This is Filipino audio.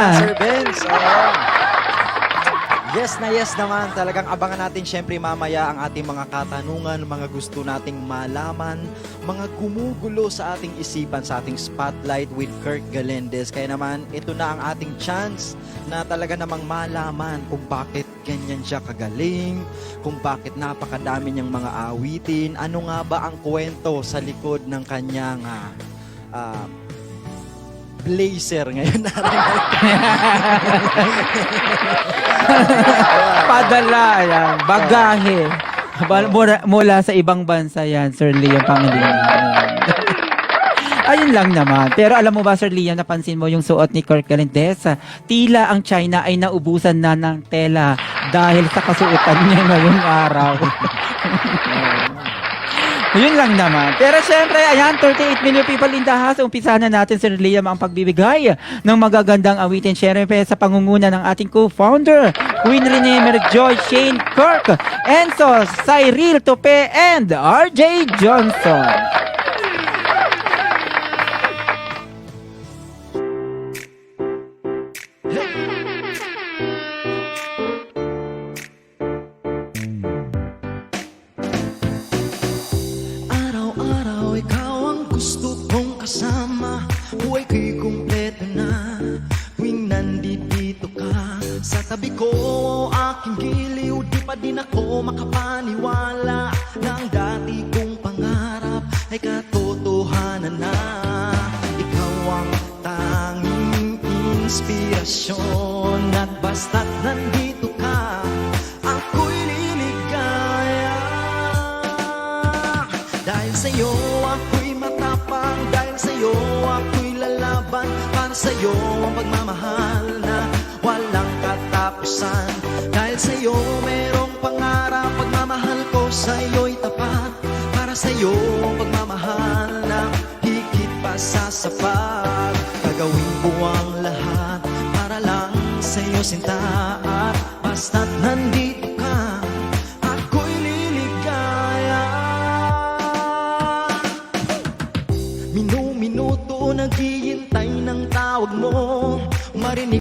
Sir Benz, yes naman. Talagang abangan natin syempre mamaya ang ating mga katanungan, mga gusto nating malaman, mga gumugulo sa ating isipan, sa ating spotlight with Kirk Galindez. Kaya naman, ito na ang ating chance na talaga namang malaman kung bakit ganyan siya kagaling, kung bakit napakadami niyang mga awitin, ano nga ba ang kwento sa likod ng kanyang blazer ngayon natin. Padala, yan. Bagahe. Mula sa ibang bansa yan, Sir Liam Pangilinan. Ayun lang naman. Pero alam mo ba, Sir Liam, napansin mo yung suot ni Kirk Galindez? Tila ang China ay naubusan na ng tela dahil sa kasuotan niya ngayong araw. Yun lang naman. Pero syempre, ayan, 38 million people in the house. Umpisa na natin, Sir Liam, ang pagbibigay ng magagandang awitin. Syempre, sa pangunguna ng ating co-founder, Queen Rene Merjoy, Shane Kirk, Enzo, Cyril Tope, and RJ Johnson. Araw-araw ikaw ang gusto kong kasama. Buhay ko'y kumpleto na tuwing nandito ka sa tabi ko, aking giliw. Di pa din ako makapaniwala na ang dati kong pangarap ay katotohanan na. Ikaw ang tanging inspirasyon at basta't nandito ka, ako'y liligaya. Dahil sa'yo ako'y matapang, dahil sa'yo ako'y lalaban. Para sa'yo ang pagmamahal na walang katapusan. Dahil sa'yo merong pangarap, pagmamahal ko sa'yo'y tapat. Para sa'yo ang pagmamahal na higit pa sa sapat. Gagawin ko ang lahat para lang sa'yo sinta, at basta't nandito